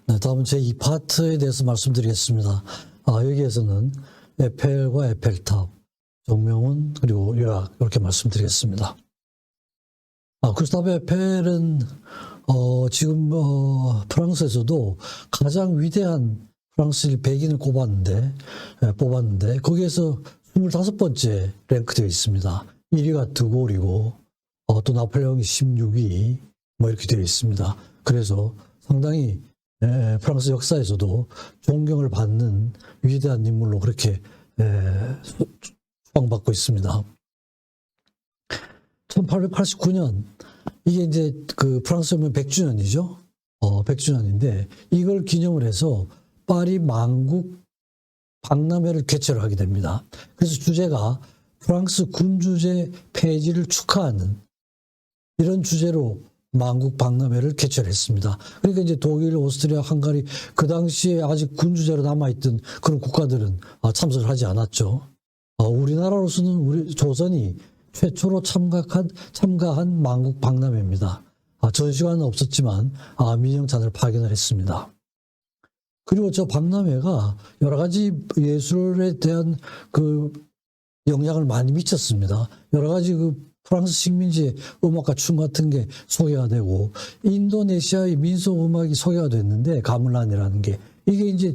네, 다음은 제2파트에 대해서 말씀드리겠습니다. 여기에서는 에펠과 에펠탑, 정명훈 그리고 요약 이렇게 말씀드리겠습니다. 구스타브 에펠은 지금 프랑스에서도 가장 위대한 프랑스 백인을 뽑았는데 거기에서 25번째 랭크되어 있습니다. 1위가 드골이고 또 나폴레옹이 16위 뭐 이렇게 되어 있습니다. 그래서 상당히 프랑스 역사에서도 존경을 받는 위대한 인물로 그렇게 추앙받고 있습니다. 1889년 이게 이제 그 프랑스 혁명 100주년이죠. 100주년인데 이걸 기념을 해서 파리 만국 박람회를 개최를 하게 됩니다. 그래서 주제가 프랑스 군주제 폐지를 축하하는 이런 주제로 만국 박람회를 개최를 했습니다. 그러니까 이제 독일, 오스트리아, 헝가리 그 당시에 아직 군주제로 남아있던 그런 국가들은 참석을 하지 않았죠. 우리나라로서는 우리 조선이 최초로 참가한 만국 박람회입니다. 전시관은 없었지만 민영찬을 파견을 했습니다. 그리고 저 박람회가 여러 가지 예술에 대한 그 영향을 많이 미쳤습니다. 여러 가지 그 프랑스 식민지의 음악과 춤 같은 게 소개가 되고 인도네시아의 민속 음악이 소개가 됐는데 가물란이라는 게 이게 이제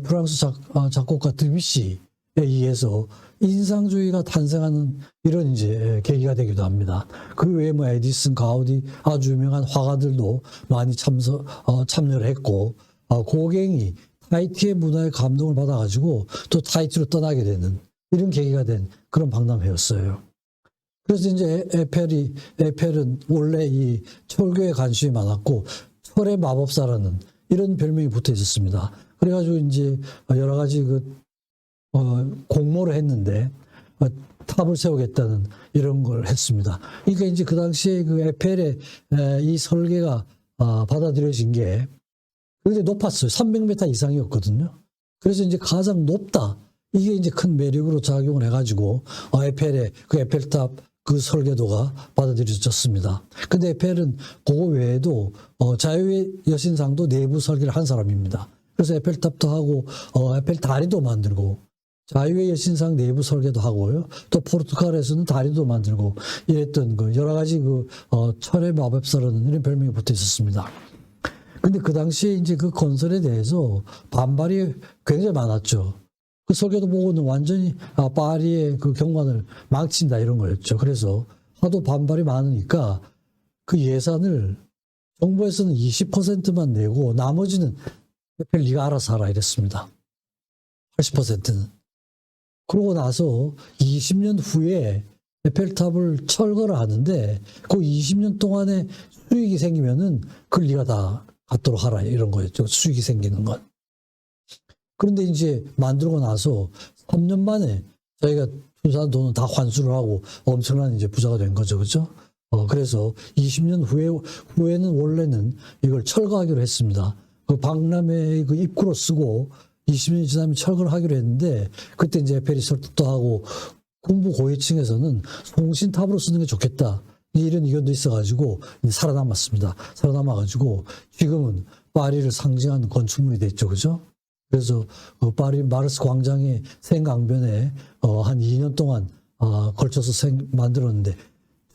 프랑스 작곡가 드뷔시에 의해서 인상주의가 탄생하는 이런 이제 계기가 되기도 합니다. 그 외에 뭐 에디슨, 가우디 아주 유명한 화가들도 많이 참여를 했고 고갱이 타히티의 문화에 감동을 받아가지고 또 타히티로 떠나게 되는 이런 계기가 된 그런 박람회였어요. 그래서 이제 에펠은 원래 이 철교에 관심이 많았고 철의 마법사라는 이런 별명이 붙어 있었습니다. 그래가지고 이제 여러 가지 공모를 했는데 탑을 세우겠다는 이런 걸 했습니다. 그러니까 이제 그 당시에 그 에펠의 이 설계가 받아들여진 게 굉장히 높았어요. 300m 이상이었거든요. 그래서 이제 가장 높다. 이게 이제 큰 매력으로 작용을 해가지고 에펠의 그 에펠탑 그 설계도가 받아들여졌습니다. 근데 에펠은 그거 외에도 자유의 여신상도 내부 설계를 한 사람입니다. 그래서 에펠탑도 하고 에펠 다리도 만들고 자유의 여신상 내부 설계도 하고요. 또 포르투갈에서는 다리도 만들고 이랬던 그 여러 가지 철의 마법사라는 이런 별명이 붙어 있었습니다. 근데 그 당시에 이제 그 건설에 대해서 반발이 굉장히 많았죠. 그 설계도 보고는 완전히 파리의 그 경관을 망친다 이런 거였죠. 그래서 하도 반발이 많으니까 그 예산을 정부에서는 20%만 내고 나머지는 에펠 네가 알아서 하라 이랬습니다. 80%는. 그러고 나서 20년 후에 에펠탑을 철거를 하는데 그 20년 동안에 수익이 생기면은 그걸 네가 다 갖도록 하라 이런 거였죠. 수익이 생기는 건. 그런데 이제 만들고 나서 3년 만에 저희가 투자한 돈은 다 환수를 하고 엄청난 이제 부자가 된 거죠. 그죠? 그래서 20년 후에는 원래는 이걸 철거하기로 했습니다. 그 박람회의 그 입구로 쓰고 20년이 지나면 철거를 하기로 했는데 그때 이제 에펠이 설득도 하고 군부 고위층에서는 송신탑으로 쓰는 게 좋겠다. 이런 의견도 있어가지고 살아남았습니다. 살아남아가지고 지금은 파리를 상징하는 건축물이 됐죠. 그죠? 그래서 파리 마르스 광장의 생강변에 한 2년 동안 걸쳐서 만들었는데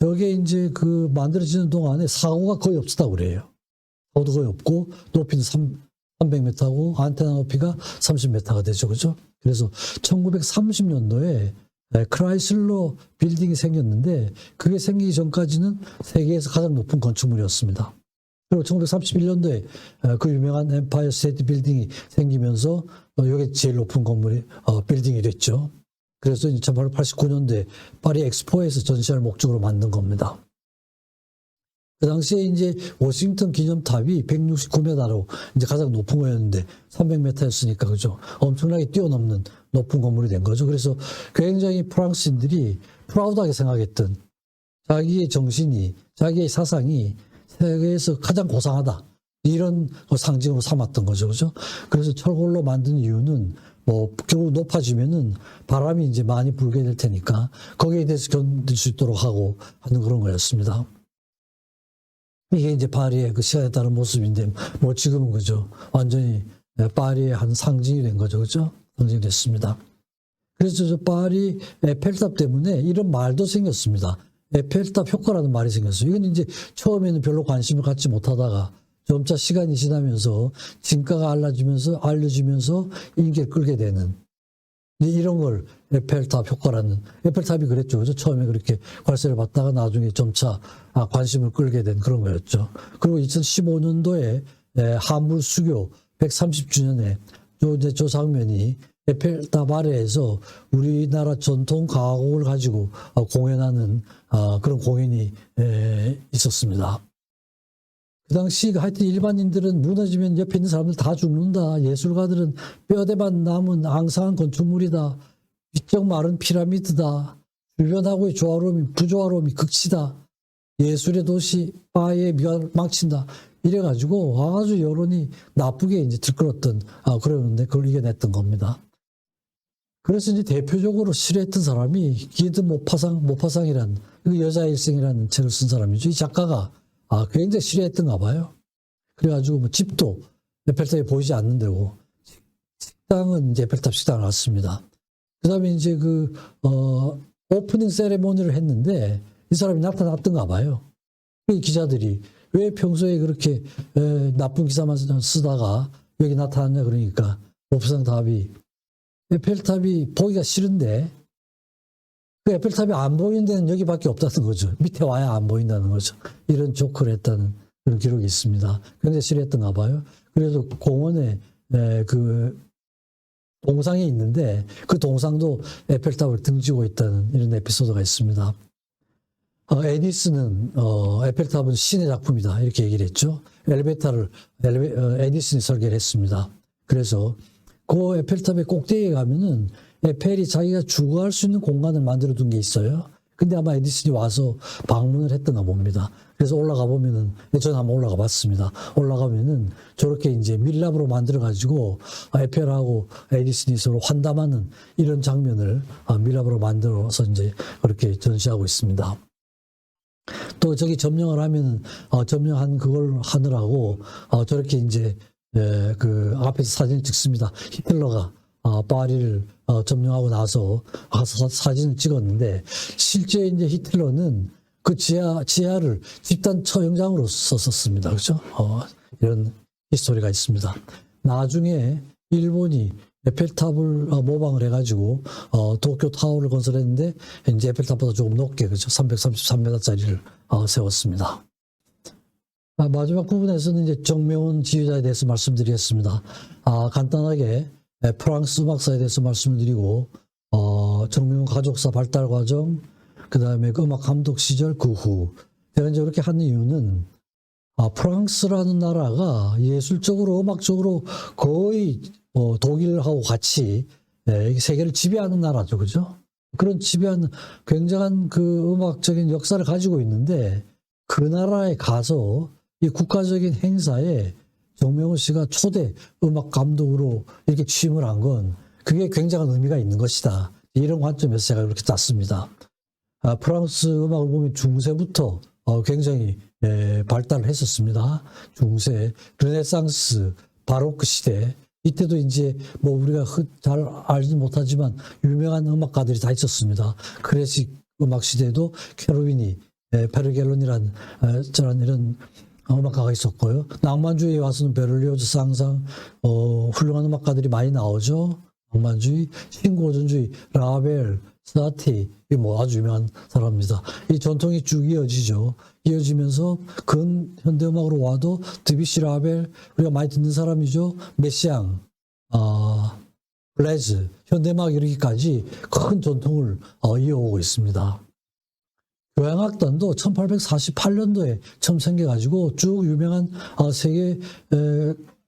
저게 이제 그 만들어지는 동안에 사고가 거의 없었다고 그래요. 사고도 거의 없고 높이는 300m고 안테나 높이가 30m가 되죠. 그죠? 그래서 1930년도에 크라이슬러 빌딩이 생겼는데 그게 생기기 전까지는 세계에서 가장 높은 건축물이었습니다. 그리고 1931년도에 그 유명한 엠파이어 스테이트 빌딩이 생기면서 이게 제일 높은 건물이 빌딩이 됐죠. 그래서 1889년도에 파리 엑스포에서 전시할 목적으로 만든 겁니다. 그 당시에 이제 워싱턴 기념탑이 169m로 이제 가장 높은 거였는데 300m였으니까 그죠. 엄청나게 뛰어넘는 높은 건물이 된 거죠. 그래서 굉장히 프랑스인들이 프라우드하게 생각했던 자기의 정신이, 자기의 사상이 세계에서 가장 고상하다. 이런 상징으로 삼았던 거죠. 그죠? 그래서 철골로 만든 이유는 결국 높아지면은 바람이 이제 많이 불게 될 테니까 거기에 대해서 견딜 수 있도록 하고 하는 그런 거였습니다. 이게 이제 파리의 그 시간에 따른 모습인데, 뭐 지금은 그죠. 완전히 파리의 한 상징이 된 거죠. 그죠? 상징이 됐습니다. 그래서 저 파리 에펠탑 때문에 이런 말도 생겼습니다. 에펠탑 효과라는 말이 생겼어요. 이건 이제 처음에는 별로 관심을 갖지 못하다가 점차 시간이 지나면서 진가가 알려지면서 인기를 끌게 되는 이런 걸 에펠탑 효과라는, 에펠탑이 그랬죠. 그죠? 처음에 그렇게 관세를 받다가 나중에 점차 관심을 끌게 된 그런 거였죠. 그리고 2015년도에 한물 수교 130주년에 저 장면이 에펠탑 아래에서 우리나라 전통 가곡을 가지고 공연하는 그런 공연이 있었습니다. 그 당시 하여튼 일반인들은 무너지면 옆에 있는 사람들 다 죽는다. 예술가들은 뼈대만 남은 앙상한 건축물이다. 비쩍 마른 피라미드다. 주변하고의 부조화로움이 극치다. 예술의 도시 파리에 멸망친다. 이래가지고 아주 여론이 나쁘게 이제 들끓었던 그러는데 그걸 이겨냈던 겁니다. 그래서 이제 대표적으로 싫어했던 사람이 기드 모파상이라는 여자 일생이라는 책을 쓴 사람이죠. 이 작가가 굉장히 싫어했던가 봐요. 그래가지고 뭐 집도 에펠탑이 보이지 않는 데고 식당은 이제 에펠탑 식당을 갔습니다. 그 다음에 이제 오프닝 세레모니를 했는데 이 사람이 나타났던가 봐요. 이 기자들이 왜 평소에 그렇게 나쁜 기사만 쓰다가 여기 나타났냐 그러니까 모파상 답이 에펠탑이 보기가 싫은데 그 에펠탑이 안 보이는 데는 여기밖에 없다는 거죠. 밑에 와야 안 보인다는 거죠. 이런 조크를 했다는 그런 기록이 있습니다. 굉장히 싫어했던가 봐요. 그래서 공원에 그 동상이 있는데 그 동상도 에펠탑을 등지고 있다는 이런 에피소드가 있습니다. 에디슨은 에펠탑은 신의 작품이다 이렇게 얘기를 했죠. 에디슨이 설계를 했습니다. 그래서 그 에펠탑의 꼭대기에 가면은 에펠이 자기가 주거할 수 있는 공간을 만들어 둔 게 있어요. 근데 아마 에디슨이 와서 방문을 했던가 봅니다. 그래서 올라가 보면은, 저는 한번 올라가 봤습니다. 올라가면은 저렇게 이제 밀랍으로 만들어 가지고 에펠하고 에디슨이 서로 환담하는 이런 장면을 밀랍으로 만들어서 이제 그렇게 전시하고 있습니다. 또 저기 점령을 하면은 점령한 그걸 하느라고 저렇게 이제 그 앞에서 사진을 찍습니다. 히틀러가 파리를 점령하고 나서 가서 사진을 찍었는데 실제 이제 히틀러는 그 지하를 집단 처형장으로 썼었습니다. 그렇죠? 이런 히스토리가 있습니다. 나중에 일본이 에펠탑을 모방을 해가지고 도쿄 타워를 건설했는데 이제 에펠탑보다 조금 높게 그죠? 333m짜리를 세웠습니다. 마지막 부분에서는 이제 정명훈 지휘자에 대해서 말씀드리겠습니다. 간단하게 프랑스 음악사에 대해서 말씀을 드리고 정명훈 가족사 발달 과정, 그 다음에 그 음악 감독 시절 그 후 제가 이제 이렇게 하는 이유는 프랑스라는 나라가 예술적으로 음악적으로 거의 독일하고 같이 세계를 지배하는 나라죠, 그죠? 그런 지배하는 굉장한 그 음악적인 역사를 가지고 있는데 그 나라에 가서 이 국가적인 행사에 정명훈 씨가 초대 음악 감독으로 이렇게 취임을 한 건 그게 굉장한 의미가 있는 것이다. 이런 관점에서 제가 이렇게 짰습니다. 프랑스 음악을 보면 중세부터 굉장히 발달을 했었습니다. 중세, 르네상스, 바로크 시대 이때도 이제 뭐 우리가 잘 알지 못하지만 유명한 음악가들이 다 있었습니다. 클래식 음악 시대에도 캐로비니, 페르겔론이란 이런 음악가가 있었고요. 낭만주의에 와서는 베를리오즈, 상상, 훌륭한 음악가들이 많이 나오죠. 낭만주의, 신고전주의, 라벨, 사티, 뭐 아주 유명한 사람입니다. 이 전통이 쭉 이어지죠. 이어지면서 근현대음악으로 와도 드뷔시, 라벨, 우리가 많이 듣는 사람이죠. 메시앙, 블레즈, 현대음악 이르기까지 큰 전통을 이어오고 있습니다. 교향악단도 1848년도에 처음 생겨가지고 쭉 유명한 세계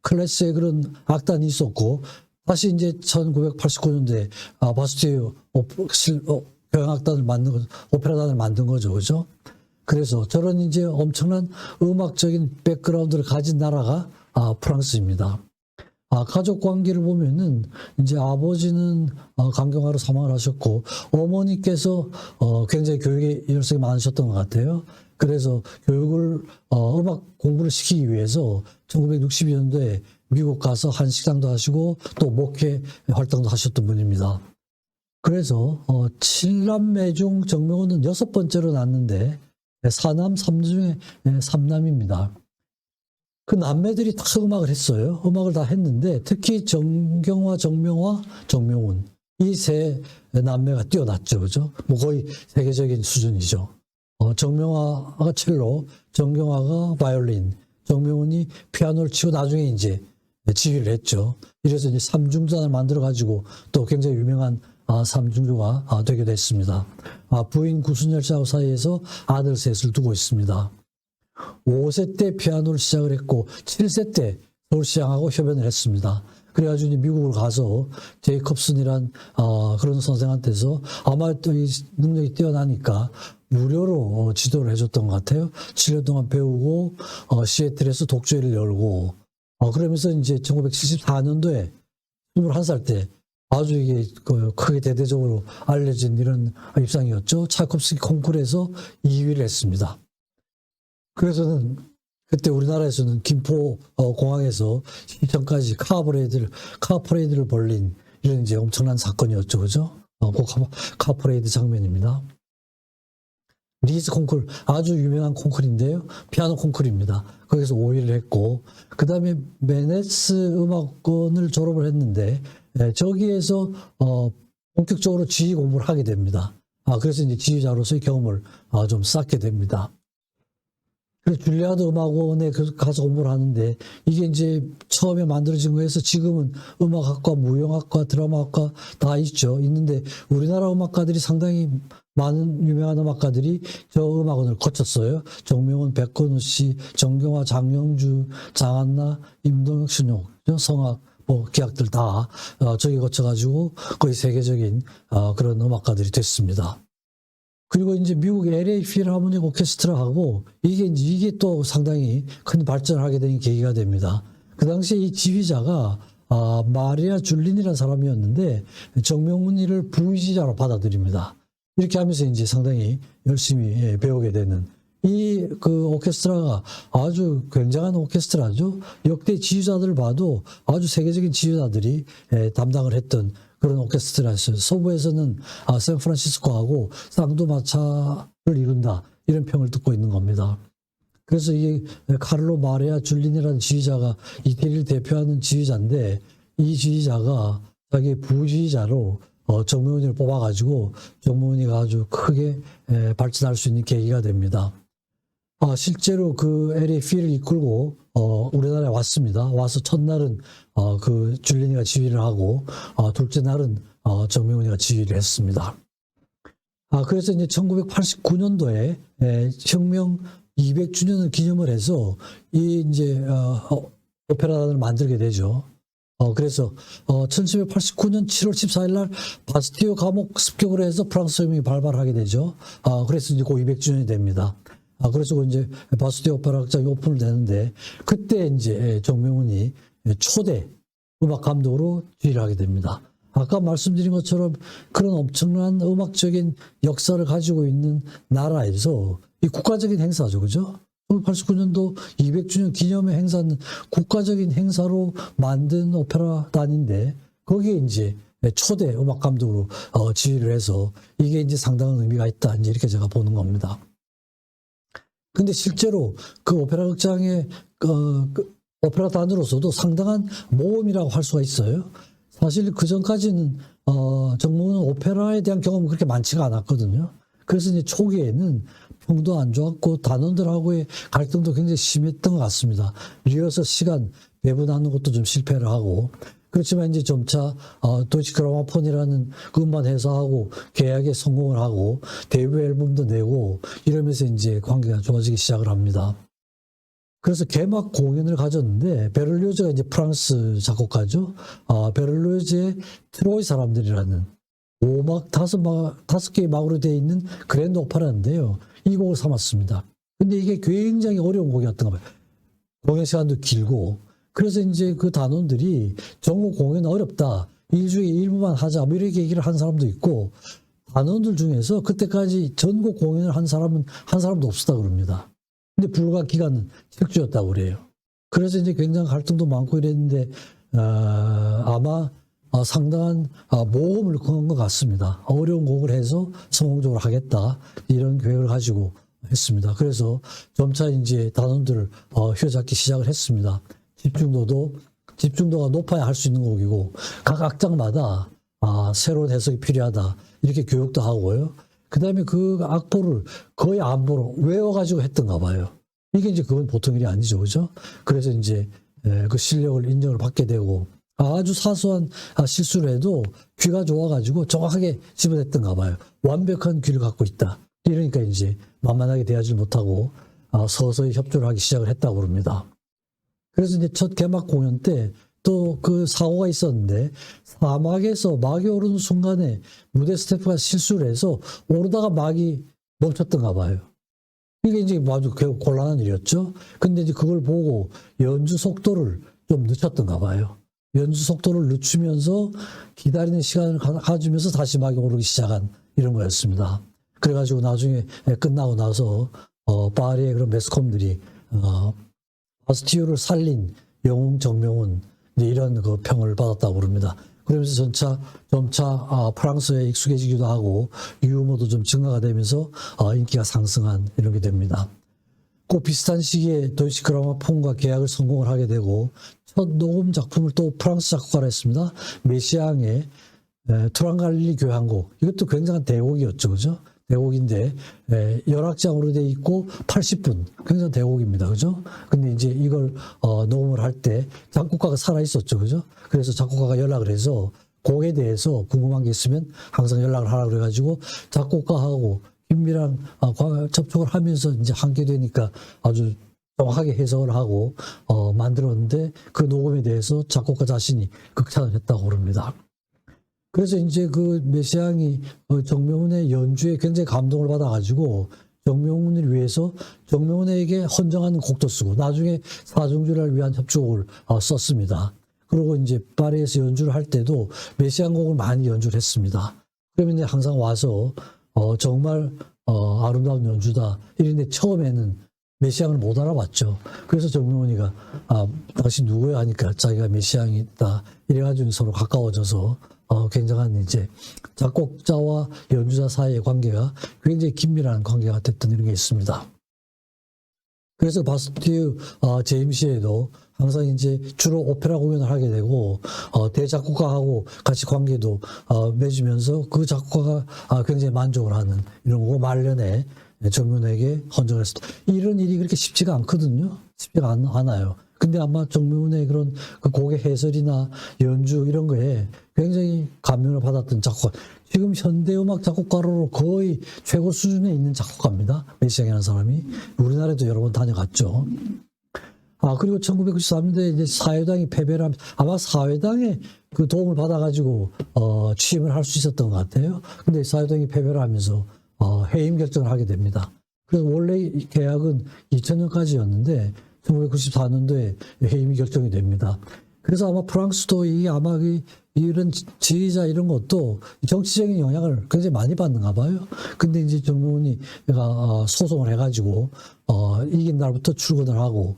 클래스의 그런 악단이 있었고 다시 이제 1989년도에 바스티유 교향악단을 오페라단을 만든 거죠, 그죠? 그래서 저런 이제 엄청난 음악적인 백그라운드를 가진 나라가 프랑스입니다. 가족 관계를 보면은 이제 아버지는 간경화로 사망을 하셨고 어머니께서 굉장히 교육에 열성이 많으셨던 것 같아요. 그래서 교육을 음악 공부를 시키기 위해서 1962년도에 미국 가서 한식당도 하시고 또 목회 활동도 하셨던 분입니다. 그래서 7남매 중 정명훈은 6번째로 낳았는데 4남 3녀 중에 3남입니다. 그 남매들이 다 음악을 했어요. 음악을 다 했는데 특히 정경화, 정명화, 정명훈 이 세 남매가 뛰어났죠. 그죠? 뭐 거의 세계적인 수준이죠. 정명화가 첼로, 정경화가 바이올린, 정명훈이 피아노를 치고 나중에 이제 지휘를 했죠. 이래서 이제 삼중단을 만들어 가지고 또 굉장히 유명한 삼중주가 되게 됐습니다. 부인 구순열 씨하고 사이에서 아들 셋을 두고 있습니다. 5세 때 피아노를 시작을 했고 7세 때 서울시장하고 협연을 했습니다. 그래가지고 이제 미국을 가서 제이콥슨이란 그런 선생한테서 아마 또 이 능력이 뛰어나니까 무료로 지도를 해줬던 것 같아요. 7년 동안 배우고 시애틀에서 독주회를 열고 그러면서 이제 1974년도에 21살 때 아주 이게 크게 대대적으로 알려진 이런 입상이었죠. 차이콥스키 콩쿠르에서 2위를 했습니다. 그래서는 그때 우리나라에서는 김포 공항에서 시청까지 카퍼레이드를 벌린 이런 이제 엄청난 사건이었죠, 그죠? 그 카퍼레이드 장면입니다. 리스 콩쿨 아주 유명한 콩쿨인데요, 피아노 콩쿨입니다. 거기서 5위를 했고 그 다음에 메네스 음악원을 졸업을 했는데 저기에서 본격적으로 지휘 공부를 하게 됩니다. 그래서 이제 지휘자로서의 경험을 좀 쌓게 됩니다. 그래서 줄리아드 음악원에 가서 공부를 하는데 이게 이제 처음에 만들어진 거에서 지금은 음악학과, 무용학과, 드라마학과 다 있죠. 있는데 우리나라 음악가들이 상당히 많은 유명한 음악가들이 저 음악원을 거쳤어요. 정명훈, 백건우 씨, 정경화, 장영주, 장한나, 임동혁, 신용, 성악, 기악들 다 저기 거쳐가지고 거의 세계적인 그런 음악가들이 됐습니다. 그리고 이제 미국 LA 필하모닉 오케스트라하고 이게 또 상당히 큰 발전을 하게 된 계기가 됩니다. 그 당시에 이 지휘자가 마리아 줄린이라는 사람이었는데 정명훈이를 부지자로 받아들입니다. 이렇게 하면서 이제 상당히 열심히 배우게 되는 그 오케스트라가 아주 굉장한 오케스트라죠. 역대 지휘자들을 봐도 아주 세계적인 지휘자들이 담당을 했던 그런 오케스트라였어요. 서부에서는 샌프란시스코하고 쌍두마차를 이룬다 이런 평을 듣고 있는 겁니다. 그래서 이게 카를로 마리아 줄린이라는 지휘자가 이태리를 대표하는 지휘자인데 이 지휘자가 자기 부지휘자로 정명훈이를 뽑아가지고 정명훈이가 아주 크게 발전할 수 있는 계기가 됩니다. 실제로 그 LA 필을 이끌고 우리나라에 왔습니다. 와서 첫날은 그 줄리니가 지휘를 하고 둘째 날은 정명훈이가 지휘를 했습니다. 그래서 이제 1989년도에 혁명 200주년을 기념을 해서 이 이제 오페라단을 만들게 되죠. 그래서 1789년 7월 14일 날 바스티유 감옥 습격으로 해서 프랑스 혁명이 발발하게 되죠. 그래서 이제 그 200주년이 됩니다. 그래서 이제 바스티유 오페라 극장이 오픈을 되는데 그때 이제 정명훈이 초대 음악 감독으로 지휘를 하게 됩니다. 아까 말씀드린 것처럼 그런 엄청난 음악적인 역사를 가지고 있는 나라에서 이 국가적인 행사죠, 그죠? 1989년도 200주년 기념의 행사는 국가적인 행사로 만든 오페라단인데 거기에 이제 초대 음악 감독으로 지휘를 해서 이게 이제 상당한 의미가 있다, 이제 이렇게 제가 보는 겁니다. 근데 실제로 그 오페라 극장의 그 오페라단으로서도 상당한 모험이라고 할 수가 있어요. 사실 그 전까지는 정몽은 오페라에 대한 경험은 그렇게 많지가 않았거든요. 그래서 이제 초기에는 평도 안 좋았고 단원들하고의 갈등도 굉장히 심했던 것 같습니다. 리허설 시간 배분하는 것도 좀 실패를 하고, 그렇지만 이제 점차 도이치그라모폰이라는 그 음반 회사하고 계약에 성공을 하고 데뷔 앨범도 내고 이러면서 이제 관계가 좋아지기 시작을 합니다. 그래서 개막 공연을 가졌는데 베를리오즈가 이제 프랑스 작곡가죠. 베를리오즈의 트로이 사람들이라는 5막 5개의 막으로 되어 있는 그랜드 오페라인데요. 이 곡을 삼았습니다. 근데 이게 굉장히 어려운 곡이었던 거 봐요. 공연 시간도 길고 그래서 이제 그 단원들이 전국 공연 어렵다. 일주일에 일부만 하자. 뭐 이렇게 얘기를 한 사람도 있고, 단원들 중에서 그때까지 전국 공연을 한 사람은 한 사람도 없었다 그럽니다. 근데 불과 기간은 7주였다고 그래요. 그래서 이제 굉장히 갈등도 많고 이랬는데, 아마 상당한 모험을 건 것 같습니다. 어려운 곡을 해서 성공적으로 하겠다. 이런 계획을 가지고 했습니다. 그래서 점차 이제 단원들을 휘어잡기 시작을 했습니다. 집중도가 높아야 할 수 있는 곡이고, 각 악장마다 새로운 해석이 필요하다. 이렇게 교육도 하고요. 그 다음에 그 악보를 거의 안보로 외워가지고 했던가 봐요. 이게 이제 그건 보통 일이 아니죠. 그죠? 그래서 이제 그 실력을 인정을 받게 되고, 아주 사소한 실수를 해도 귀가 좋아가지고 정확하게 집어냈던가 봐요. 완벽한 귀를 갖고 있다. 이러니까 이제 만만하게 대하지 못하고 서서히 협조를 하기 시작을 했다고 그럽니다. 그래서 이제 첫 개막 공연 때 또 그 사고가 있었는데, 사막에서 막이 오르는 순간에 무대 스태프가 실수를 해서 오르다가 막이 멈췄던가 봐요. 이게 이제 아주 곤란한 일이었죠. 근데 이제 그걸 보고 연주 속도를 좀 늦췄던가 봐요. 연주 속도를 늦추면서 기다리는 시간을 가지면서 다시 막이 오르기 시작한 이런 거였습니다. 그래가지고 나중에 끝나고 나서 파리의 그런 매스컴들이 바스티유를 살린 영웅 정명훈, 이런 그 평을 받았다고 그럽니다. 그러면서 점차 프랑스에 익숙해지기도 하고 유머도 좀 증가가 되면서 인기가 상승한 이런 게 됩니다. 그 비슷한 시기에 도이치 그라모폰과 계약을 성공을 하게 되고, 첫 녹음 작품을 또 프랑스 작곡가로 했습니다. 메시앙의 투랑갈리 교향곡. 이것도 굉장한 대곡이었죠. 그죠? 대곡인데, 열악장으로 돼 있고 80분. 굉장히 대곡입니다. 그죠? 근데 이제 이걸 녹음을 할 때 작곡가가 살아 있었죠. 그죠? 그래서 작곡가가 연락을 해서 곡에 대해서 궁금한 게 있으면 항상 연락을 하라고 그래가지고 작곡가하고 긴밀한 접촉을 하면서 이제 함께 되니까 아주 정확하게 해석을 하고 만들었는데, 그 녹음에 대해서 작곡가 자신이 극찬을 했다고 그럽니다. 그래서 이제 그 메시앙이 정명훈의 연주에 굉장히 감동을 받아가지고 정명훈을 위해서 정명훈에게 헌정하는 곡도 쓰고, 나중에 사중주를 위한 협주곡을 썼습니다. 그리고 이제 파리에서 연주를 할 때도 메시앙 곡을 많이 연주를 했습니다. 그러면 이제 항상 와서 정말 아름다운 연주다. 이런데 처음에는 메시앙을 못 알아봤죠. 그래서 정명훈이가 당신 누구야 하니까 자기가 메시앙이다. 이래가지고 서로 가까워져서 굉장한 이제 작곡자와 연주자 사이의 관계가 굉장히 긴밀한 관계가 됐던 이런 게 있습니다. 그래서 바스티유 제임시에도 항상 이제 주로 오페라 공연을 하게 되고 대작곡가하고 같이 관계도 맺으면서 그 작곡가가 굉장히 만족을 하는 이런 거고, 말년에 정명훈에게 헌정을 했습니다. 이런 일이 그렇게 쉽지가 않거든요. 쉽지가 않아요. 근데 아마 정명훈의 그런 그 곡의 해설이나 연주 이런 거에 굉장히 감명을 받았던 작곡가. 지금 현대음악 작곡가로 거의 최고 수준에 있는 작곡가입니다. 메시앙이라는 사람이. 우리나라에도 여러 번 다녀갔죠. 그리고 1993년도에 이제 사회당이 패배를 하면, 아마 사회당의 그 도움을 받아가지고 취임을 할 수 있었던 것 같아요. 근데 사회당이 패배를 하면서 해임 결정을 하게 됩니다. 그래서 원래 이 계약은 2000년까지였는데 1994년도에 해임이 결정이 됩니다. 그래서 아마 프랑스도 아마 이런 지휘자 이런 것도 정치적인 영향을 굉장히 많이 받는가 봐요. 근데 이제 정명훈이 소송을 해가지고 이긴 날부터 출근을 하고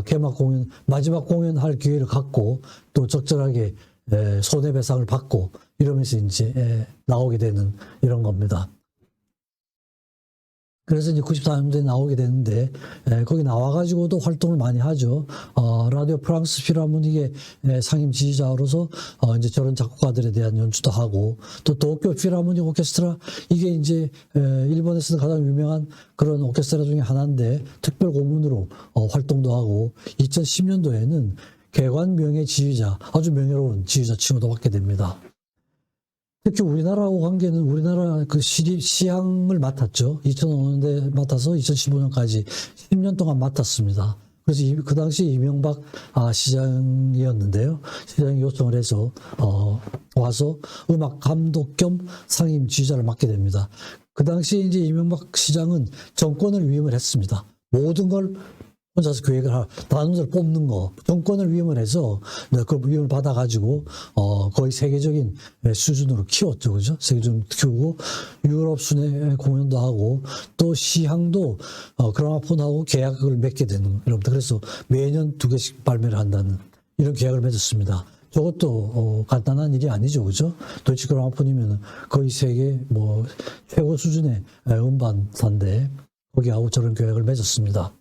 개막 공연, 마지막 공연할 기회를 갖고 또 적절하게 손해배상을 받고 이러면서 이제 나오게 되는 이런 겁니다. 그래서 이제 94년도에 나오게 되는데, 거기 나와가지고도 활동을 많이 하죠. 라디오 프랑스 필하모닉의 상임 지휘자로서 이제 저런 작곡가들에 대한 연주도 하고, 또 도쿄 필하모닉 오케스트라, 이게 이제 일본에서는 가장 유명한 그런 오케스트라 중에 하나인데 특별 고문으로 활동도 하고, 2010년도에는 개관 명예 지휘자, 아주 명예로운 지휘자 칭호도 받게 됩니다. 특히 우리나라하고 관계는 우리나라 그 시향을 맡았죠. 2005년에 맡아서 2015년까지 10년 동안 맡았습니다. 그래서 그 당시 이명박 시장이었는데요. 시장이 요청을 해서 와서 음악 감독 겸 상임 지휘자를 맡게 됩니다. 그 당시 이제 이명박 시장은 정권을 위임을 했습니다. 모든 걸 혼자서 단원들을 뽑는 거, 정권을 위임을 해서 그 위임을 받아가지고 거의 세계적인 수준으로 키웠죠, 그죠? 세계적으로 키우고 유럽 순회 공연도 하고 또 시향도 그라마폰하고 계약을 맺게 되는 이런. 그래서 매년 2개씩 발매를 한다는 이런 계약을 맺었습니다. 저것도 간단한 일이 아니죠, 그죠? 도이치 그라마폰이면 거의 세계 뭐 최고 수준의 음반사인데 거기하고 저런 계약을 맺었습니다.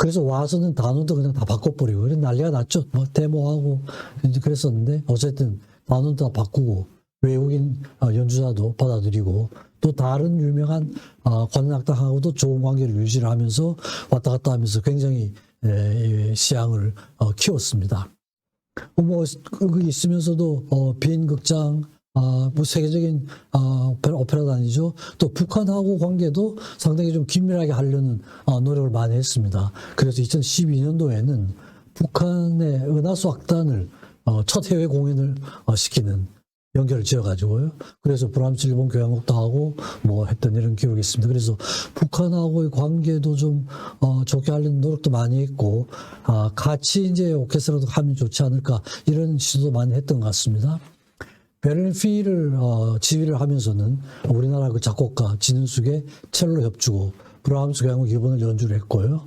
그래서 와서는 단원도 그냥 다 바꿔버리고, 그래서 난리가 났죠. 뭐, 데모하고, 이제 그랬었는데, 어쨌든, 단원도 다 바꾸고, 외국인 연주자도 받아들이고, 또 다른 유명한 관현악단하고도 좋은 관계를 유지를 하면서 왔다 갔다 하면서 굉장히 시향을 키웠습니다. 뭐, 그 있으면서도, 빈 극장, 뭐 세계적인 오페라단이죠. 또 북한하고 관계도 상당히 좀 긴밀하게 하려는 노력을 많이 했습니다. 그래서 2012년도에는 북한의 은하수 악단을 첫 해외 공연을 시키는 연결을 지어가지고요. 그래서 브람스 일본 교향곡도 하고 뭐 했던 이런 기록이 있습니다. 그래서 북한하고의 관계도 좀 좋게 하려는 노력도 많이 했고, 같이 이제 오케스트라도 하면 좋지 않을까 이런 시도도 많이 했던 것 같습니다. 베를린 필을 지휘를 하면서는 우리나라 그 작곡가 진은숙의 첼로 협주곡, 브라함스 교향곡 2번을 연주를 했고요.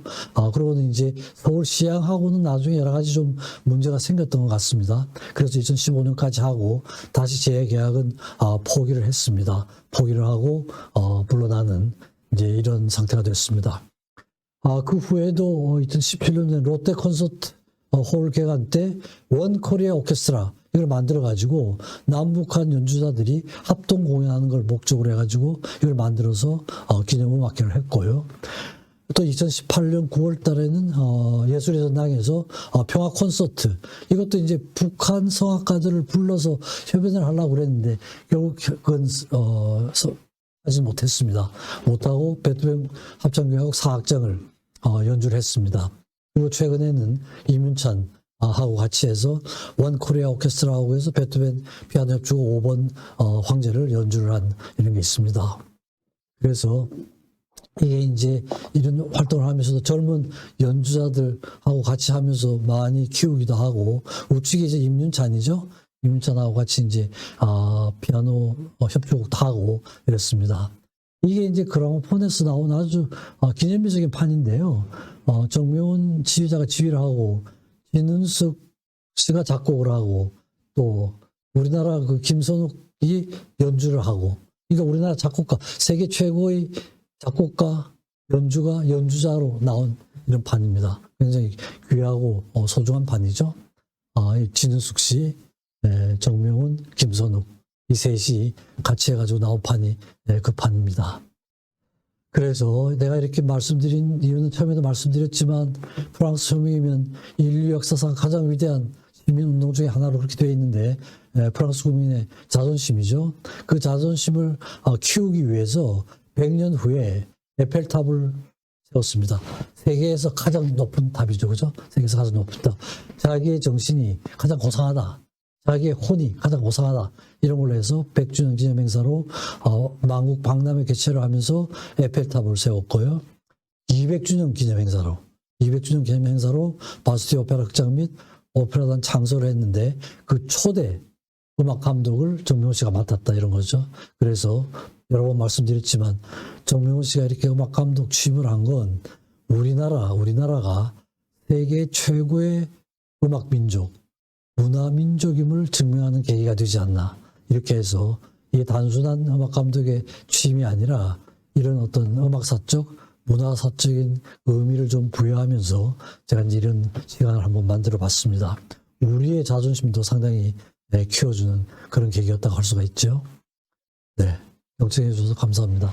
그러고는 이제 서울 시향하고는 나중에 여러 가지 좀 문제가 생겼던 것 같습니다. 그래서 2015년까지 하고 다시 재계약은 포기를 했습니다. 포기를 하고 물러나는 이제 이런 상태가 됐습니다. 그 후에도 2017년에 롯데 콘서트 홀 개관 때 원 코리아 오케스트라 이걸 만들어가지고 남북한 연주자들이 합동 공연하는 걸 목적으로 해가지고 이걸 만들어서 기념음악회를 했고요. 또 2018년 9월 달에는 예술의 전당에서 평화 콘서트, 이것도 이제 북한 성악가들을 불러서 협연을 하려고 그랬는데 결국 그건 하지 못했습니다. 못하고 베토벤 합창교향곡 4악장을 연주를 했습니다. 그리고 최근에는 이문찬 하고 같이 해서 원 코리아 오케스트라하고 해서 베토벤 피아노 협주곡 5번 황제를 연주를 한 이런 게 있습니다. 그래서 이게 이제 이런 활동을 하면서도 젊은 연주자들하고 같이 하면서 많이 키우기도 하고, 우측이 이제 임윤찬이죠. 임윤찬하고 같이 이제 피아노 협주곡도 하고 이랬습니다. 이게 이제 그라모폰에서 나온 아주 기념비적인 판인데요. 정명훈 지휘자가 지휘를 하고 진은숙 씨가 작곡을 하고 또 우리나라 그 김선욱이 연주를 하고, 그러니까 우리나라 작곡가, 세계 최고의 작곡가, 연주자로 나온 이런 판입니다. 굉장히 귀하고 소중한 판이죠. 진은숙 씨, 정명훈, 김선욱 이 셋이 같이 해가지고 나온 판이 그 판입니다. 그래서 내가 이렇게 말씀드린 이유는 처음에도 말씀드렸지만 프랑스 혁명이면 인류 역사상 가장 위대한 시민운동 중에 하나로 그렇게 되어 있는데 프랑스 국민의 자존심이죠. 그 자존심을 키우기 위해서 100년 후에 에펠탑을 세웠습니다. 세계에서 가장 높은 탑이죠. 그죠? 세계에서 가장 높은 탑. 자기의 정신이 가장 고상하다. 자기의 혼이 가장 고상하다. 이런 걸로 해서 100주년 기념 행사로 만국 박람회 개최를 하면서 에펠탑을 세웠고요. 200주년 기념 행사로 바스티에 오페라 극장 및 오페라단 창설을 했는데 그 초대 음악 감독을 정명훈 씨가 맡았다 이런 거죠. 그래서 여러 번 말씀드렸지만 정명훈 씨가 이렇게 음악 감독 취임을 한 건 우리나라가 세계 최고의 음악 민족, 문화 민족임을 증명하는 계기가 되지 않나. 이렇게 해서 이게 단순한 음악 감독의 취임이 아니라 이런 어떤 음악사적, 문화사적인 의미를 좀 부여하면서 제가 이제 이런 시간을 한번 만들어 봤습니다. 우리의 자존심도 상당히 키워주는 그런 계기였다고 할 수가 있죠. 네. 경청해 주셔서 감사합니다.